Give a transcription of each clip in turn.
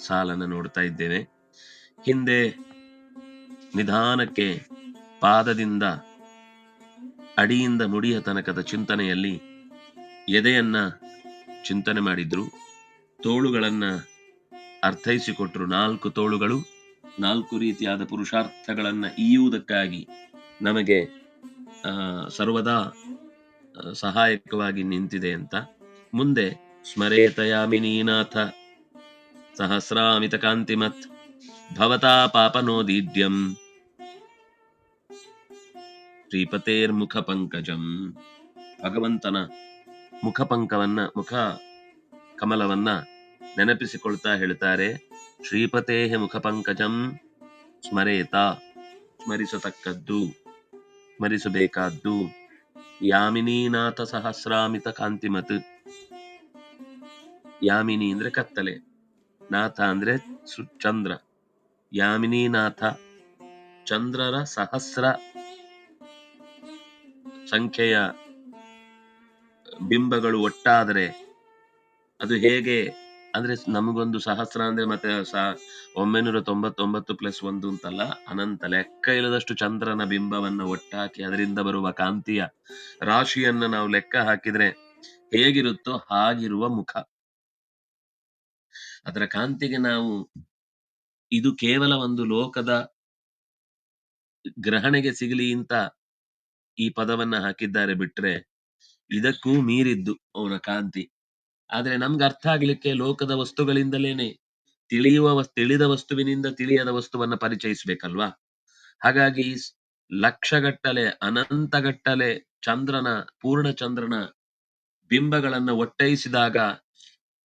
ಸಾಲನ್ನು ನೋಡ್ತಾ ಇದ್ದೇವೆ. ಹಿಂದೆ ನಿಧಾನಕ್ಕೆ ಪಾದದಿಂದ ಅಡಿಯಿಂದ ಮುಡಿಯ ತನಕದ ಚಿಂತನೆಯಲ್ಲಿ ಎದೆಯನ್ನ ಚಿಂತನೆ ಮಾಡಿದ್ರು, ತೋಳುಗಳನ್ನ ಅರ್ಥೈಸಿಕೊಟ್ರು. 4 ತೋಳುಗಳು 4 ರೀತಿಯಾದ ಪುರುಷಾರ್ಥಗಳನ್ನ ಈಯುವುದಕ್ಕಾಗಿ ನಮಗೆ ಸರ್ವದಾ ಸಹಾಯಕವಾಗಿ ನಿಂತಿದೆ ಅಂತ. ಮುಂದೆ ಸ್ಮರೇತಯಾಮಿನೀನಾಥ ಸಹಸ್ರಾಮಿತ ಕಾಂತಿಮತ್ ಭವತಾ ಪಾಪನೋದೀಡ್ಯಂ ಶ್ರೀಪತೇರ್ ಮುಖ ಪಂಕಜಂ. ಭಗವಂತನ ಮುಖ ಕಮಲವನ್ನ ನೆನಪಿಸಿಕೊಳ್ತಾ ಹೇಳ್ತಾರೆ, ಶ್ರೀಪತೇಹ ಮುಖ ಪಂಕಜಂ ಸ್ಮರೇತ, ಸ್ಮರಿಸತಕ್ಕದ್ದು, ಸ್ಮರಿಸಬೇಕಾದ್ದು. ಯಾಮಿನೀನಾಥ ಸಹಸ್ರಾಮಿತ ಕಾಂತಿಮತ್. ಯಾಮಿನಿ ಅಂದ್ರೆ ಕತ್ತಲೆ, ನಾಥ ಅಂದ್ರೆ ಚಂದ್ರ. ಯಾಮಿನೀನಾಥ, ಚಂದ್ರರ ಸಹಸ್ರ ಸಂಖ್ಯೆಯ ಬಿಂಬಗಳು ಒಟ್ಟಾದರೆ ಅದು ಹೇಗೆ ಅಂದ್ರೆ, ನಮಗೊಂದು ಸಹಸ್ರ ಅಂದ್ರೆ ಮತ್ತೆ 999 + 1 ಅಂತಲ್ಲ, ಅನಂತ ಲೆಕ್ಕ ಇಲ್ಲದಷ್ಟು ಚಂದ್ರನ ಬಿಂಬವನ್ನ ಒಟ್ಟಾಕಿ ಅದರಿಂದ ಬರುವ ಕಾಂತಿಯ ರಾಶಿಯನ್ನ ನಾವು ಲೆಕ್ಕ ಹಾಕಿದ್ರೆ ಹೇಗಿರುತ್ತೋ ಹಾಗಿರುವ ಮುಖ. ಅದರ ಕಾಂತಿಗೆ ನಾವು ಇದು ಕೇವಲ ಒಂದು ಲೋಕದ ಗ್ರಹಣೆಗೆ ಸಿಗಲಿ ಅಂತ ಈ ಪದವನ್ನ ಹಾಕಿದ್ದಾರೆ ಬಿಟ್ರೆ, ಇದಕ್ಕೂ ಮೀರಿದ್ದು ಅವನ ಕಾಂತಿ. ಆದ್ರೆ ನಮ್ಗೆ ಅರ್ಥ ಆಗ್ಲಿಕ್ಕೆ ಲೋಕದ ವಸ್ತುಗಳಿಂದಲೇನೆ ತಿಳಿದ ವಸ್ತುವಿನಿಂದ ತಿಳಿಯದ ವಸ್ತುವನ್ನ ಪರಿಚಯಿಸ್ಬೇಕಲ್ವಾ. ಹಾಗಾಗಿ ಲಕ್ಷಗಟ್ಟಲೆ ಅನಂತಗಟ್ಟಲೆ ಪೂರ್ಣ ಚಂದ್ರನ ಬಿಂಬಗಳನ್ನ ಒಟ್ಟೈಸಿದಾಗ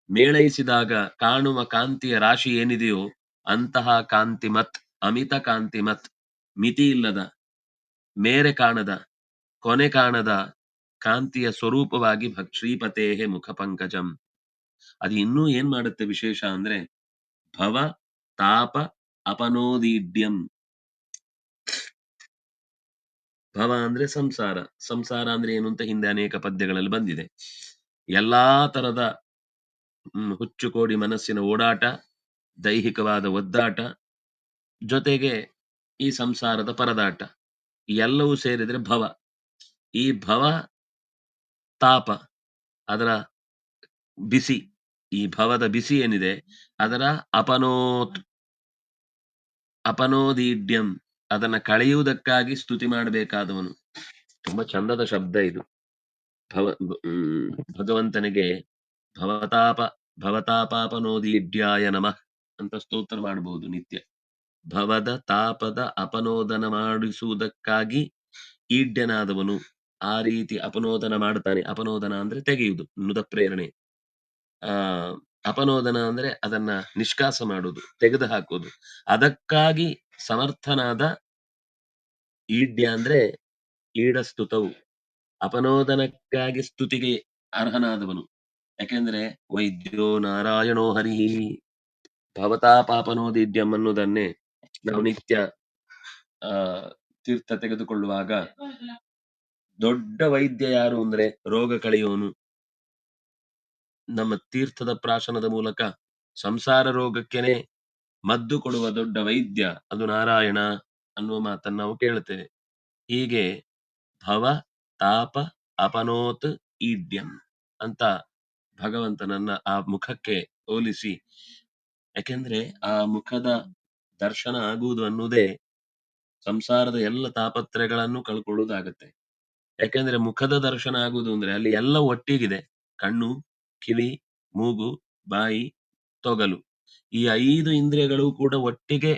ಮೇಳೈಸಿದಾಗ ಕಾಣುವ ಕಾಂತಿಯ ರಾಶಿ ಏನಿದೆಯೋ ಅಂತಹ ಕಾಂತಿಮತ್, ಅಮಿತ ಕಾಂತಿಮತ್, ಮಿತಿ ಇಲ್ಲದ, ಮೇರೆ ಕಾಣದ, ಕೊನೆ ಕಾಣದ ಕಾಂತಿಯ ಸ್ವರೂಪವಾಗಿ ಶ್ರೀಪತೇಹೆ ಮುಖ ಪಂಕಜಂ. ಅದು ಇನ್ನೂ ಏನ್ ಮಾಡುತ್ತೆ ವಿಶೇಷ ಅಂದ್ರೆ, ಭವ ತಾಪ ಅಪನೋದೀಡ್ಯಂ. ಭವ ಅಂದ್ರೆ ಸಂಸಾರ, ಸಂಸಾರ ಅಂದ್ರೆ ಏನು ಅಂತ ಹಿಂದೆ ಅನೇಕ ಪದ್ಯಗಳಲ್ಲಿ ಬಂದಿದೆ. ಎಲ್ಲಾ ತರದ ಹುಚ್ಚುಕೋಡಿ ಮನಸ್ಸಿನ ಓಡಾಟ, ದೈಹಿಕವಾದ ಒದ್ದಾಟ, ಜೊತೆಗೆ ಈ ಸಂಸಾರದ ಪರದಾಟ, ಎಲ್ಲವೂ ಸೇರಿದ್ರೆ ಭವ. ಈ ಭವ ತಾಪ, ಅದರ ಬಿಸಿ, ಈ ಭವದ ಬಿಸಿ ಏನಿದೆ ಅದರ ಅಪನೋದೀಡ್ಯಂ, ಅದನ್ನ ಕಳೆಯುವುದಕ್ಕಾಗಿ ಸ್ತುತಿ ಮಾಡಬೇಕಾದವನು. ತುಂಬಾ ಚಂದದ ಶಬ್ದ ಇದು. ಭಗವಂತನಿಗೆ ಭವತಾಪಾಪನೋದೀಡ್ಯಾಯ ನಮಃ ಅಂತ ಸ್ತೋತ್ರ ಮಾಡಬಹುದು ನಿತ್ಯ. ಭವದ ತಾಪದ ಅಪನೋದನ ಮಾಡಿಸುವುದಕ್ಕಾಗಿ ಈಡ್ಯನಾದವನು ಆ ರೀತಿ ಅಪನೋದನ ಮಾಡ್ತಾನೆ. ಅಪನೋದನ ಅಂದ್ರೆ ತೆಗೆಯುವುದು, ನುದ ಪ್ರೇರಣೆ. ಅಪನೋದನ ಅಂದ್ರೆ ಅದನ್ನ ನಿಷ್ಕಾಸ ಮಾಡುವುದು, ತೆಗೆದು ಹಾಕುವುದು. ಅದಕ್ಕಾಗಿ ಸಮರ್ಥನಾದ ಈಡ್ಯ ಅಂದ್ರೆ ಈಡಸ್ತುತವು, ಅಪನೋದನಕ್ಕಾಗಿ ಸ್ತುತಿಗೆ ಅರ್ಹನಾದವನು. ಯಾಕೆಂದ್ರೆ ವೈದ್ಯೋ ನಾರಾಯಣೋ ಹರಿ ಭವತಾಪಾಪನೋದೀಡ್ಯಂ ಅನ್ನೋದನ್ನೇ ನಾವು ನಿತ್ಯ ತೀರ್ಥ ತೆಗೆದುಕೊಳ್ಳುವಾಗ ದೊಡ್ಡ ವೈದ್ಯ ಯಾರು ಅಂದ್ರೆ ರೋಗ ಕಳೆಯೋನು. ನಮ್ಮ ತೀರ್ಥದ ಪ್ರಾಶನದ ಮೂಲಕ ಸಂಸಾರ ರೋಗಕ್ಕೆನೆ ಮದ್ದು ಕೊಡುವ ದೊಡ್ಡ ವೈದ್ಯ ಅದು ನಾರಾಯಣ ಅನ್ನುವ ಮಾತನ್ನು ನಾವು ಕೇಳುತ್ತೇವೆ. ಹೀಗೆ ಭವ ತಾಪ ಅಪನೋತ್ ಈಡ್ಯಂ ಅಂತ ಭಗವಂತನನ್ನ ಆ ಮುಖಕ್ಕೆ ಹೋಲಿಸಿ, ಯಾಕೆಂದ್ರೆ ಆ ಮುಖದ ದರ್ಶನ ಆಗುವುದು ಅನ್ನುವುದೇ ಸಂಸಾರದ ಎಲ್ಲ ತಾಪತ್ರಯಗಳನ್ನು ಕಳ್ಕೊಳ್ಳುವುದಾಗತ್ತೆ. ಯಾಕೆಂದ್ರೆ ಮುಖದ ದರ್ಶನ ಆಗುವುದು ಅಂದ್ರೆ ಅಲ್ಲಿ ಎಲ್ಲ ಒಟ್ಟಿಗಿದೆ. ಕಣ್ಣು, ಕಿವಿ, ಮೂಗು, ಬಾಯಿ, ತೊಗಲು, ಈ 5 ಇಂದ್ರಿಯಗಳು ಕೂಡ ಒಟ್ಟಿಗೆ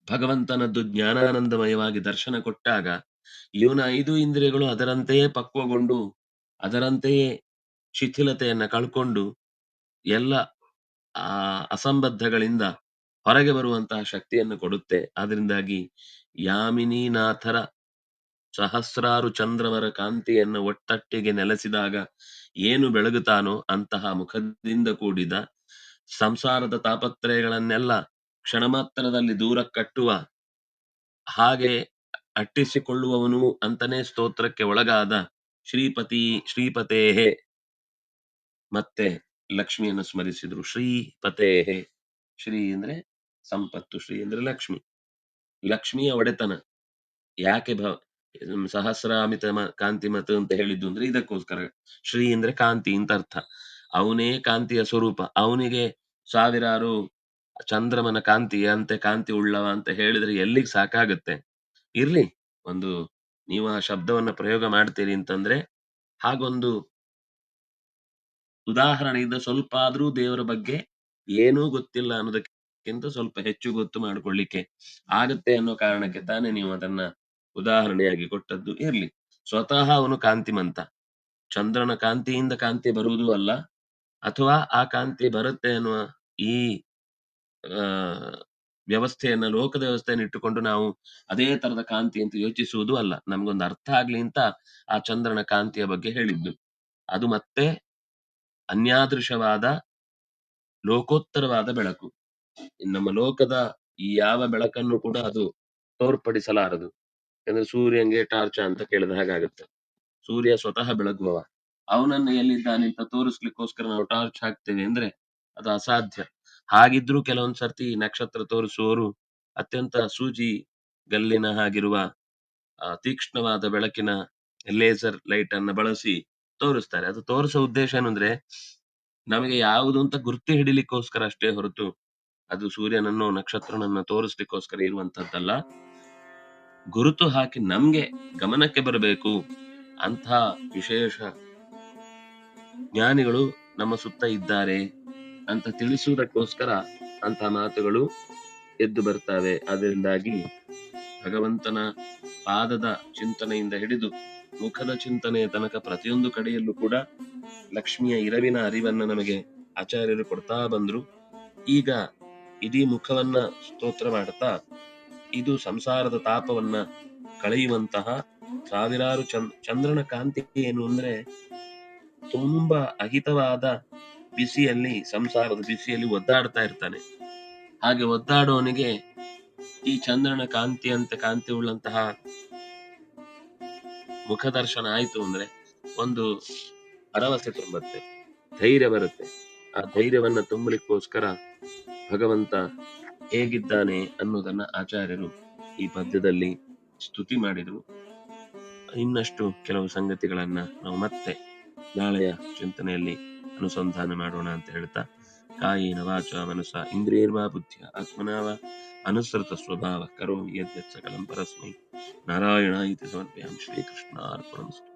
ಭಗವಂತನದ್ದು ಜ್ಞಾನಾನಂದಮಯವಾಗಿ ದರ್ಶನ ಕೊಟ್ಟಾಗ ಇವನ 5 ಇಂದ್ರಿಯಗಳು ಅದರಂತೆಯೇ ಪಕ್ವಗೊಂಡು, ಅದರಂತೆಯೇ ಶಿಥಿಲತೆಯನ್ನ ಕಳ್ಕೊಂಡು ಎಲ್ಲ ಅಸಂಬದ್ಧಗಳಿಂದ ಹೊರಗೆ ಬರುವಂತಹ ಶಕ್ತಿಯನ್ನು ಕೊಡುತ್ತೆ. ಆದ್ರಿಂದಾಗಿ ಯಾಮಿನೀನಾಥರ ಸಹಸ್ರಾರು ಚಂದ್ರವರ ಕಾಂತಿಯನ್ನ ಒಟ್ಟಟ್ಟಿಗೆ ನೆಲೆಸಿದಾಗ ಏನು ಬೆಳಗುತ್ತಾನೋ ಅಂತಹ ಮುಖದಿಂದ ಕೂಡಿದ ಸಂಸಾರದ ತಾಪತ್ರಯಗಳನ್ನೆಲ್ಲ ಕ್ಷಣ ಮಾತ್ರದಲ್ಲಿ ದೂರ ಕಟ್ಟುವ ಹಾಗೆ ಅಟ್ಟಿಸಿಕೊಳ್ಳುವವನು ಅಂತಾನೆ ಸ್ತೋತ್ರಕ್ಕೆ ಒಳಗಾದ ಶ್ರೀಪತೇಹೇ ಮತ್ತೆ ಲಕ್ಷ್ಮಿಯನ್ನು ಸ್ಮರಿಸಿದ್ರು. ಶ್ರೀಪತೇಹೇ, ಶ್ರೀ ಅಂದ್ರೆ ಸಂಪತ್ತು, ಶ್ರೀ ಅಂದ್ರೆ ಲಕ್ಷ್ಮಿ, ಲಕ್ಷ್ಮಿಯ ಒಡೆತನ. ಯಾಕೆ ಸಹಸ್ರಾಮಿತ ಕಾಂತಿಮತ್ ಅಂತ ಹೇಳಿದ್ದು ಅಂದ್ರೆ ಇದಕ್ಕೋಸ್ಕರ. ಶ್ರೀ ಅಂದ್ರೆ ಕಾಂತಿ ಅಂತ ಅರ್ಥ. ಅವನೇ ಕಾಂತಿಯ ಸ್ವರೂಪ. ಅವನಿಗೆ ಸಾವಿರಾರು ಚಂದ್ರಮನ ಕಾಂತಿ ಅಂತೆ ಕಾಂತಿ ಉಳ್ಳವ ಅಂತ ಹೇಳಿದ್ರೆ ಎಲ್ಲಿಗೆ ಸಾಕಾಗುತ್ತೆ. ಇರ್ಲಿ, ಒಂದು ನೀವು ಆ ಶಬ್ದವನ್ನ ಪ್ರಯೋಗ ಮಾಡ್ತೀರಿ ಅಂತಂದ್ರೆ ಹಾಗೊಂದು ಉದಾಹರಣೆಯಿಂದ ಸ್ವಲ್ಪ ಆದ್ರೂ ದೇವರ ಬಗ್ಗೆ ಏನೂ ಗೊತ್ತಿಲ್ಲ ಅನ್ನೋದಕ್ಕಿಂತ ಸ್ವಲ್ಪ ಹೆಚ್ಚು ಗೊತ್ತು ಮಾಡ್ಕೊಳ್ಳಿಕ್ಕೆ ಆಗತ್ತೆ ಅನ್ನೋ ಕಾರಣಕ್ಕೆ ತಾನೇ ನೀವು ಅದನ್ನ ಉದಾಹರಣೆಯಾಗಿ ಕೊಟ್ಟದ್ದು. ಇರ್ಲಿ, ಸ್ವತಃ ಅವನು ಕಾಂತಿಮಂತ. ಚಂದ್ರನ ಕಾಂತಿಯಿಂದ ಕಾಂತಿ ಬರುವುದೂ ಅಲ್ಲ, ಅಥವಾ ಆ ಕಾಂತಿ ಬರುತ್ತೆ ಅನ್ನುವ ಈ ಆ ವ್ಯವಸ್ಥೆಯನ್ನ, ಲೋಕದ ವ್ಯವಸ್ಥೆಯನ್ನು ಇಟ್ಟುಕೊಂಡು ನಾವು ಅದೇ ತರದ ಕಾಂತಿ ಅಂತ ಯೋಚಿಸುವುದೂ ಅಲ್ಲ. ನಮ್ಗೊಂದು ಅರ್ಥ ಆಗ್ಲಿ ಅಂತ ಆ ಚಂದ್ರನ ಕಾಂತಿಯ ಬಗ್ಗೆ ಹೇಳಿದ್ದು. ಅದು ಮತ್ತೆ ಅನ್ಯಾದೃಶವಾದ ಲೋಕೋತ್ತರವಾದ ಬೆಳಕು. ನಮ್ಮ ಲೋಕದ ಈ ಯಾವ ಬೆಳಕನ್ನು ಕೂಡ ಅದು ತೋರ್ಪಡಿಸಲಾರದು. ಯಾಕಂದ್ರೆ ಸೂರ್ಯಂಗೆ ಟಾರ್ಚ ಅಂತ ಕೇಳಿದ ಹಾಗಾಗುತ್ತೆ. ಸೂರ್ಯ ಸ್ವತಃ ಬೆಳಗುವವ, ಅವನನ್ನು ಎಲ್ಲಿದ್ದಾನೆ ಅಂತ ತೋರಿಸ್ಲಿಕ್ಕೋಸ್ಕರ ನಾವು ಟಾರ್ಚ್ ಹಾಕ್ತೇವೆ ಅಂದ್ರೆ ಅದು ಅಸಾಧ್ಯ. ಹಾಗಿದ್ರೂ ಕೆಲವೊಂದ್ ಸರ್ತಿ ನಕ್ಷತ್ರ ತೋರಿಸುವವರು ಅತ್ಯಂತ ಸೂಜಿ ಗಲ್ಲಿನ ಹಾಗಿರುವ ತೀಕ್ಷ್ಣವಾದ ಬೆಳಕಿನ ಲೇಸರ್ ಲೈಟ್ ಅನ್ನ ಬಳಸಿ ತೋರಿಸ್ತಾರೆ. ಅದು ತೋರಿಸೋ ಉದ್ದೇಶ ಏನು ಅಂದ್ರೆ ನಮಗೆ ಯಾವುದು ಅಂತ ಗುರ್ತು ಹಿಡಿಲಿಕ್ಕೋಸ್ಕರ ಅಷ್ಟೇ ಹೊರತು ಅದು ಸೂರ್ಯನನ್ನು ನಕ್ಷತ್ರನನ್ನ ತೋರಿಸ್ಲಿಕ್ಕೋಸ್ಕರ ಇರುವಂತದ್ದಲ್ಲ. ಗುರುತು ಹಾಕಿ ನಮ್ಗೆ ಗಮನಕ್ಕೆ ಬರಬೇಕು ಅಂತ ವಿಶೇಷ ಜ್ಞಾನಿಗಳು ನಮ್ಮ ಸುತ್ತ ಇದ್ದಾರೆ ಅಂತ ತಿಳಿಸುವುದಕ್ಕೋಸ್ಕರ ಅಂತ ಮಾತುಗಳು ಎದ್ದು ಬರ್ತವೆ. ಅದರಿಂದಾಗಿ ಭಗವಂತನ ಪಾದದ ಚಿಂತನೆಯಿಂದ ಹಿಡಿದು ಮುಖದ ಚಿಂತನೆಯ ತನಕ ಪ್ರತಿಯೊಂದು ಕಡೆಯಲ್ಲೂ ಕೂಡ ಲಕ್ಷ್ಮಿಯ ಇರವಿನ ಅರಿವನ್ನ ನಮಗೆ ಆಚಾರ್ಯರು ಕೊಡ್ತಾ ಬಂದ್ರು. ಈಗ ಇಡೀ ಮುಖವನ್ನ ಸ್ತೋತ್ರ ಮಾಡ್ತಾ ಇದು ಸಂಸಾರದ ತಾಪವನ್ನ ಕಳೆಯುವಂತಹ ಸಾವಿರಾರು ಚಂದ್ರನ ಕಾಂತಿ ಏನು ಅಂದ್ರೆ ತುಂಬಾ ಅಹಿತವಾದ ಬಿಸಿಯಲ್ಲಿ, ಸಂಸಾರದ ಬಿಸಿಯಲ್ಲಿ ಒದ್ದಾಡ್ತಾ ಇರ್ತಾನೆ. ಹಾಗೆ ಒದ್ದಾಡೋನಿಗೆ ಈ ಚಂದ್ರನ ಕಾಂತಿಯಂತೆ ಕಾಂತಿ ಉಳ್ಳಂತಹ ಮುಖದರ್ಶನ ಆಯ್ತು ಅಂದ್ರೆ ಒಂದು ಭರವಸೆ ತುಂಬುತ್ತೆ, ಧೈರ್ಯ ಬರುತ್ತೆ. ಆ ಧೈರ್ಯವನ್ನ ತುಂಬಲಿಕ್ಕೋಸ್ಕರ ಭಗವಂತ ಹೇಗಿದ್ದಾನೆ ಅನ್ನೋದನ್ನ ಆಚಾರ್ಯರು ಈ ಪದ್ಯದಲ್ಲಿ ಸ್ತುತಿ ಮಾಡಿದ್ರು. ಇನ್ನಷ್ಟು ಕೆಲವು ಸಂಗತಿಗಳನ್ನ ನಾವು ಮತ್ತೆ ನಾಳೆಯ ಚಿಂತನೆಯಲ್ಲಿ ಅನುಸಂಧಾನ ಮಾಡೋಣ ಅಂತ ಹೇಳ್ತಾ, ಕಾಯೇನ ವಾಚ ಮನಸ ಇಂದ್ರಿಯರ್ವಾ ಬುದ್ಧಿಯ ಆತ್ಮನಾವ ಅನುಸೃತ ಸ್ವಭಾವ ಕರೋಮಿ ಯದ್ಯತ್ ಸಕಲಂ ಪರಸ್ಮೈ ನಾರಾಯಣ ಇತಿ ಸಮರ್ಪಯಾಮಿ. ಶ್ರೀಕೃಷ್ಣಾರ್ಪಣಮಸ್ತು.